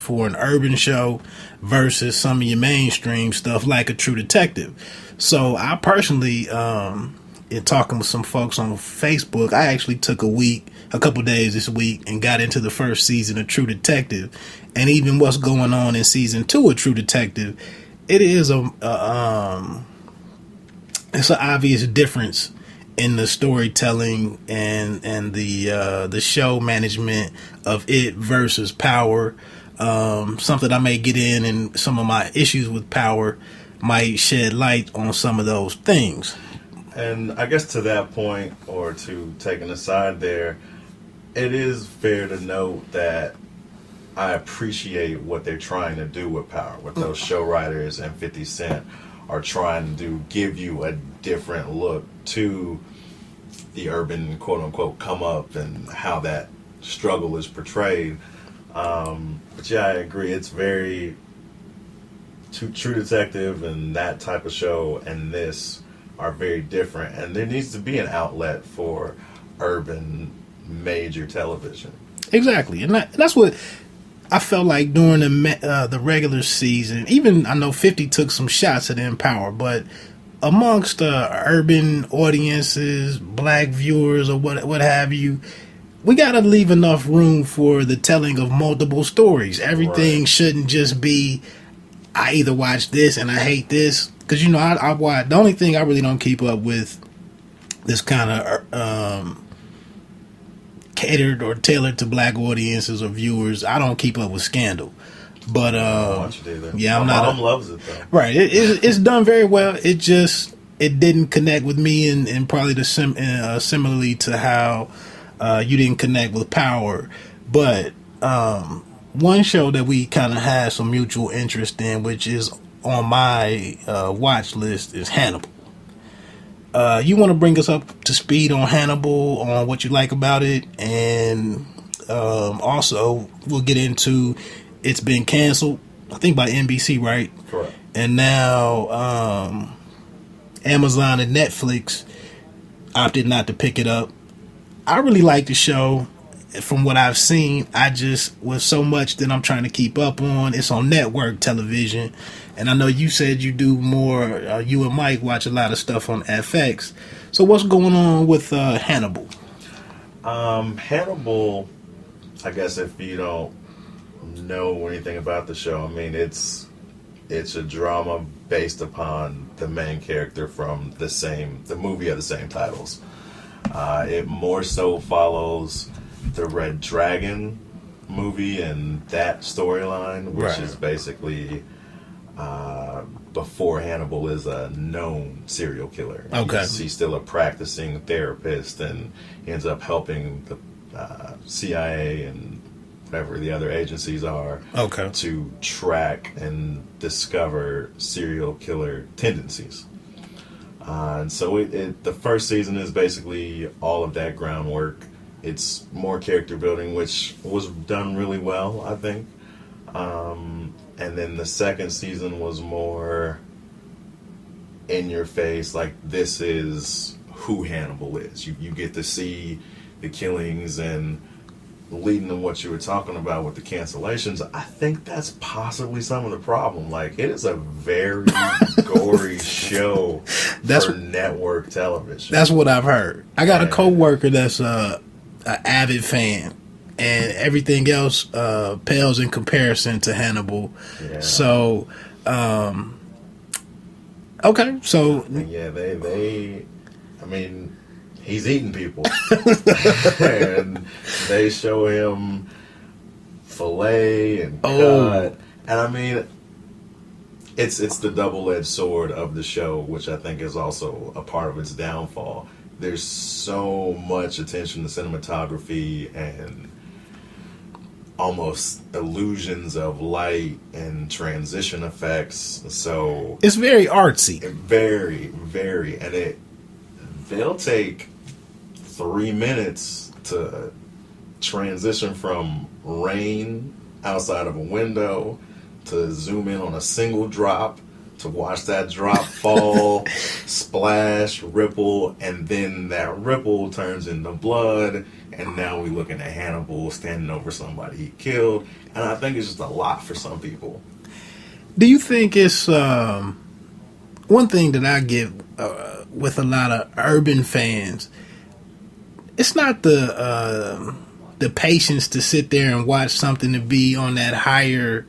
for an urban show versus some of your mainstream stuff like a True Detective. So I personally, in talking with some folks on Facebook, I actually took a couple days this week, and got into the first season of True Detective, and even what's going on in season 2 of True Detective. It is it's an obvious difference in the storytelling and the show management of it versus Power. Something I may get in, and some of my issues with Power might shed light on some of those things. And I guess to that point, or to take an aside there, it is fair to note that I appreciate what they're trying to do with Power, what those show writers and 50 Cent are trying to do, give you a different look to the urban quote-unquote come up and how that struggle is portrayed. But yeah, I agree. It's very True Detective and that type of show and this are very different, and there needs to be an outlet for urban major television. Exactly, and that's what I felt like during the regular season. Even I know 50 took some shots at Empower, but amongst urban audiences, black viewers, or what have you, we gotta leave enough room for the telling of multiple stories. Everything shouldn't just be, I either watch this and I hate this. Because, you know, I watch, the only thing I really don't keep up with this kind of catered or tailored to black audiences or viewers. I don't keep up with Scandal. But, yeah, my mom loves it, though. Right. It's done very well. It didn't connect with me, and probably similarly to how you didn't connect with Power. But one show that we kind of had some mutual interest in, which is on my watch list, is Hannibal. You want to bring us up to speed on Hannibal, on what you like about it, and also we'll get into, it's been canceled, I think by NBC, right? Correct. And now Amazon and Netflix opted not to pick it up. I really like the show. From what I've seen, I just, with so much that I'm trying to keep up on, it's on network television. And I know you said you do more, you and Mike watch a lot of stuff on FX. So what's going on with Hannibal? Hannibal, I guess if you don't know anything about the show, I mean, it's a drama based upon the main character from the movie of the same titles. It more so follows the Red Dragon movie and that storyline, which is basically before Hannibal is a known serial killer. Okay. He's still a practicing therapist, and he ends up helping the CIA and whatever the other agencies are to track and discover serial killer tendencies. And so the first season is basically all of that groundwork. It's more character building, which was done really well, I think. And then the second season was more in your face, like this is who Hannibal is. You get to see the killings, and leading to what you were talking about with the cancellations, I think that's possibly some of the problem. Like, it is a very gory show for network television. That's what I've heard. I got a coworker that's an avid fan, and everything else pales in comparison to Hannibal. Yeah. So, okay, so yeah, they I mean, he's eating people, and they show him fillet and cut, and I mean, it's the double-edged sword of the show, which I think is also a part of its downfall. There's so much attention to cinematography and almost illusions of light and transition effects. So it's very artsy. Very, very. And they'll take 3 minutes to transition from rain outside of a window to zoom in on a single drop to watch that drop fall, splash, ripple, and then that ripple turns into blood, and now we're looking at Hannibal standing over somebody he killed, and I think it's just a lot for some people. Do you think it's one thing that I get with a lot of urban fans? It's not the patience to sit there and watch something to be on that higher,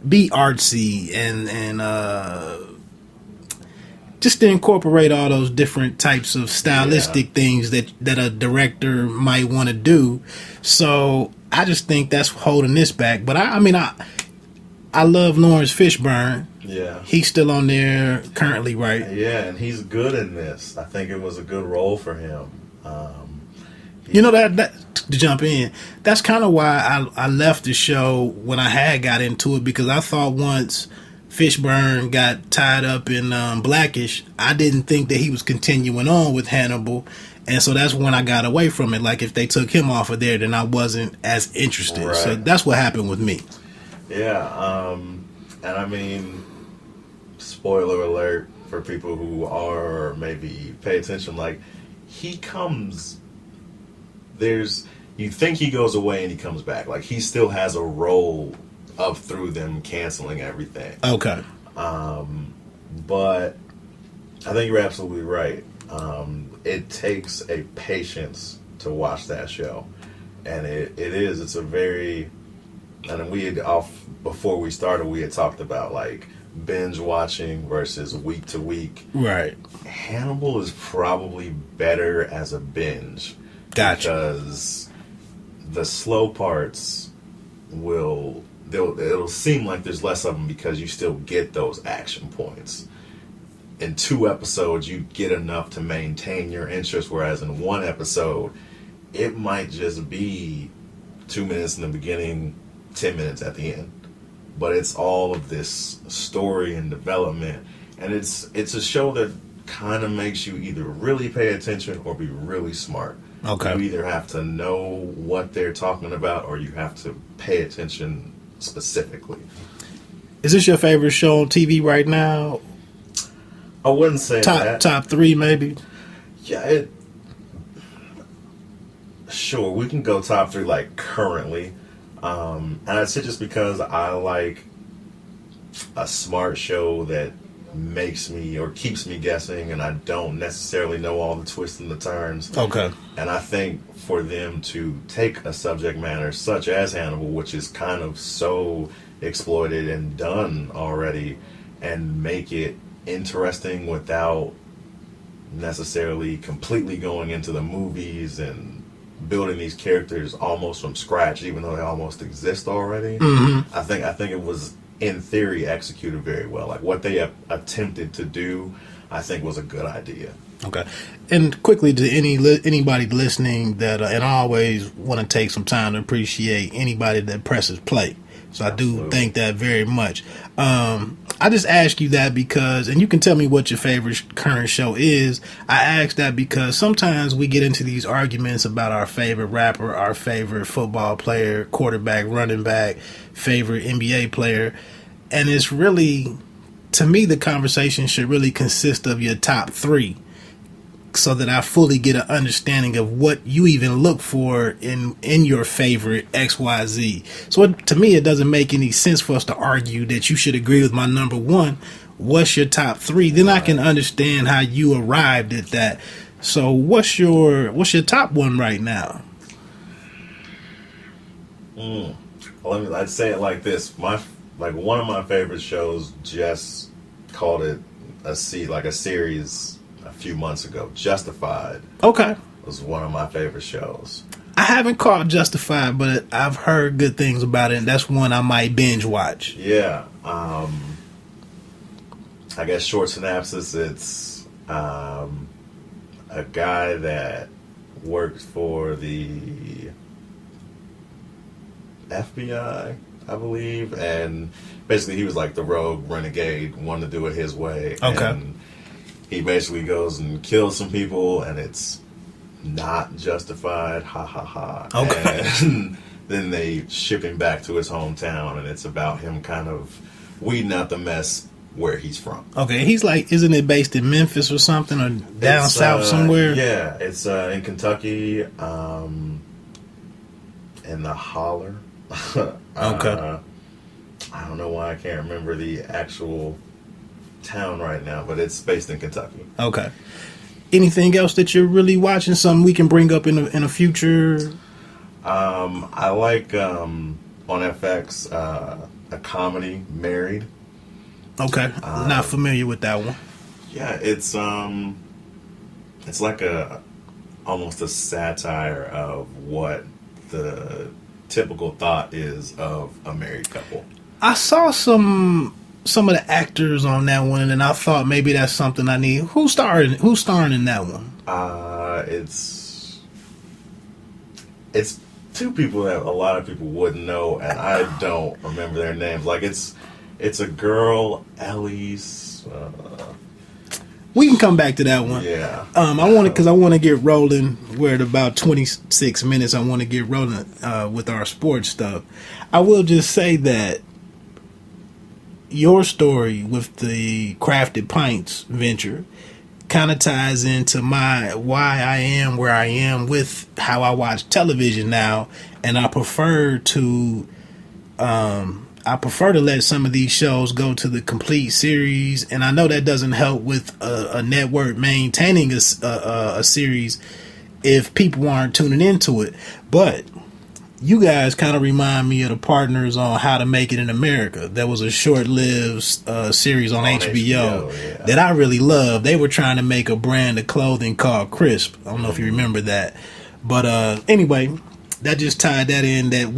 be artsy and just to incorporate all those different types of stylistic things that a director might want to do. So I just think that's holding this back. But I mean I love Lawrence Fishburne. Yeah. He's still on there currently, right? Yeah, and he's good in this. I think it was a good role for him. You know, that to jump in, that's kind of why I left the show when I had got into it, because I thought once Fishburne got tied up in Blackish, I didn't think that he was continuing on with Hannibal. And so that's when I got away from it. Like, if they took him off of there, then I wasn't as interested. Right. So that's what happened with me. Yeah, and I mean, spoiler alert for people who are maybe pay attention, like, he comes, you think he goes away and he comes back. Like, he still has a role up through them canceling everything. Okay. But I think you're absolutely right. It takes a patience to watch that show. And it's a very, and before we started, we had talked about, like, binge watching versus week to week. Right. Hannibal is probably better as a binge. Gotcha. Because the slow parts it'll seem like there's less of them because you still get those action points. In 2 episodes, you get enough to maintain your interest, whereas in 1 episode, it might just be 2 minutes in the beginning, 10 minutes at the end. But it's all of this story and development, and it's a show that kind of makes you either really pay attention or be really smart. Okay. You either have to know what they're talking about or you have to pay attention specifically. Is this your favorite show on TV right now? I wouldn't say that. Top 3 maybe? Yeah, sure, we can go top 3 like currently. And I'd say just because I like a smart show that makes me or keeps me guessing and I don't necessarily know all the twists and the turns. Okay. And I think for them to take a subject matter such as Hannibal, which is kind of so exploited and done already, and make it interesting without necessarily completely going into the movies and building these characters almost from scratch, even though they almost exist already. Mm-hmm. I think it was, in theory, executed very well. Like, what they attempted to do, I think, was a good idea. Okay. And quickly, to anybody listening that, and I always want to take some time to appreciate anybody that presses play. So I do thank that very much. I just ask you that because, and you can tell me what your favorite current show is. I ask that because sometimes we get into these arguments about our favorite rapper, our favorite football player, quarterback, running back, favorite NBA player. And it's really, to me, the conversation should really consist of your top 3, so that I fully get an understanding of what you even look for in your favorite XYZ. So to me, it doesn't make any sense for us to argue that you should agree with my number 1. What's your top 3? Then I can understand how you arrived at that. So what's your top 1 right now? Well, I'd say it like this. One of my favorite shows just called it a series a few months ago. Justified. Okay. Was one of my favorite shows. I haven't caught Justified, but I've heard good things about it, and that's one I might binge watch. Yeah. I guess short synopsis, it's a guy that works for the FBI, I believe, and basically he was like the rogue renegade, wanted to do it his way. Okay. And he basically goes and kills some people, and it's not justified. Ha ha ha. Okay. And then they ship him back to his hometown, and it's about him kind of weeding out the mess where he's from. Okay, he's like, isn't it based in Memphis or something, or down south somewhere? Yeah, it's in Kentucky, in the Holler. Okay. I don't know why I can't remember the actual town right now, but it's based in Kentucky. Okay. Anything else that you're really watching? Something we can bring up in a future? I like on FX a comedy, Married. Okay, not familiar with that one. Yeah, it's like almost a satire of what the typical thought is of a married couple. I saw some of the actors on that one, and I thought maybe that's something I need. Who's starring in that one? It's two people that a lot of people wouldn't know, and I don't remember their names. Like it's a girl, Ellie's. We can come back to that one. Yeah. I want to get rolling. We're at about 26 minutes. I want to get rolling with our sports stuff. I will just say that your story with the Crafted Pints venture kind of ties into why I am where I am with how I watch television now, and I prefer to let some of these shows go to the complete series, and I know that doesn't help with a network maintaining a series if people aren't tuning into it. But you guys kind of remind me of the partners on How to Make It in America. That was a short-lived series on HBO yeah. that I really loved. They were trying to make a brand of clothing called Crisp. I don't know if you remember that. But anyway, that just tied that in, that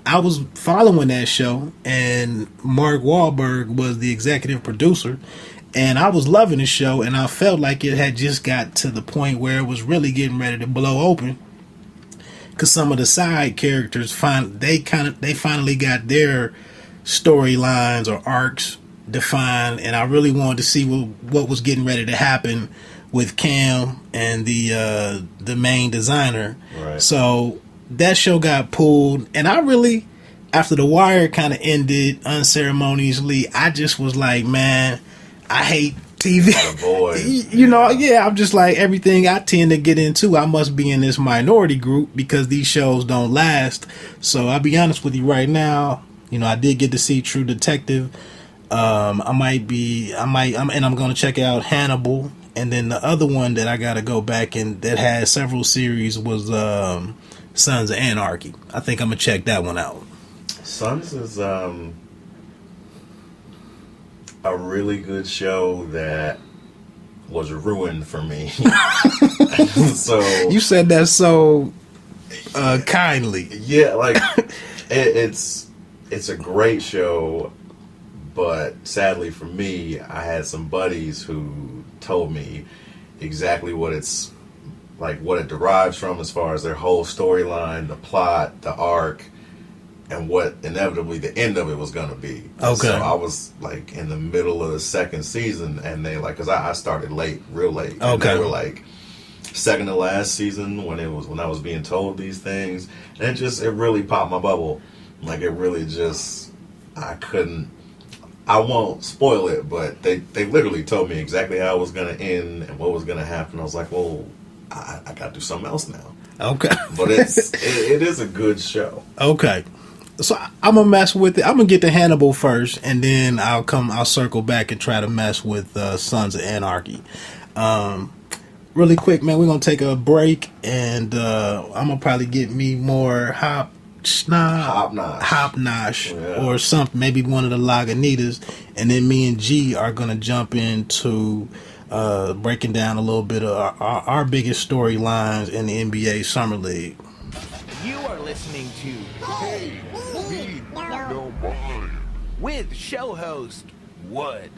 I was following that show, and Mark Wahlberg was the executive producer, and I was loving the show, and I felt like it had just got to the point where it was really getting ready to blow open, because some of the side characters they finally got their storylines or arcs defined, and I really wanted to see what was getting ready to happen with Cam and the main designer. Right. So that show got pulled, and I really, after The Wire kind of ended unceremoniously, I just was like, man, I hate TV. Yeah, I'm just like, everything I tend to get into, I must be in this minority group because these shows don't last. So I'll be honest with you right now, I did get to see True Detective. I'm going to check out Hannibal. And then the other one that I got to go back and that had several series was Sons of Anarchy. I think I'm going to check that one out. Sons is a really good show that was ruined for me. So you said that so kindly. Yeah, like it's a great show, but sadly for me, I had some buddies who told me exactly what it derives from as far as their whole storyline, the plot, the arc, and what inevitably the end of it was going to be. Okay. So I was like in the middle of the second season, and they because I started real late. Okay. And they were like second to last season when I was being told these things, and it really popped my bubble. Like it really I won't spoil it, but they literally told me exactly how it was going to end and what was going to happen. I was like, well, I got to do something else now. Okay. But it is a good show. Okay. So I'm gonna mess with it. I'm gonna get to Hannibal first, and then I'll circle back and try to mess with Sons of Anarchy. Really quick, man. We're gonna take a break, and I'm gonna probably get me more Hopnosh, yeah. or something. Maybe one of the Lagunitas, and then me and G are gonna jump into breaking down a little bit of our biggest storylines in the NBA Summer League. You are listening to Hey, Me Nobody with show host Wood.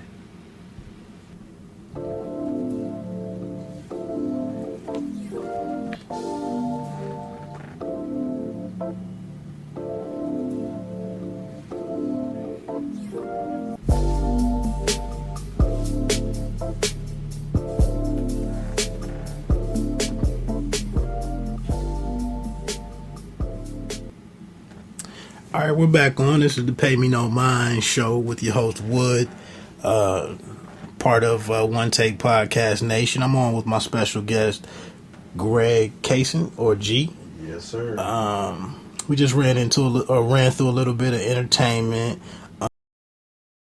All right, we're back on. This is the Pay Me No Mind show with your host Wood. part of One Take Podcast Nation. I'm on with my special guest, Greg Kaysen, or G. Yes, sir. We just ran through a little bit of entertainment.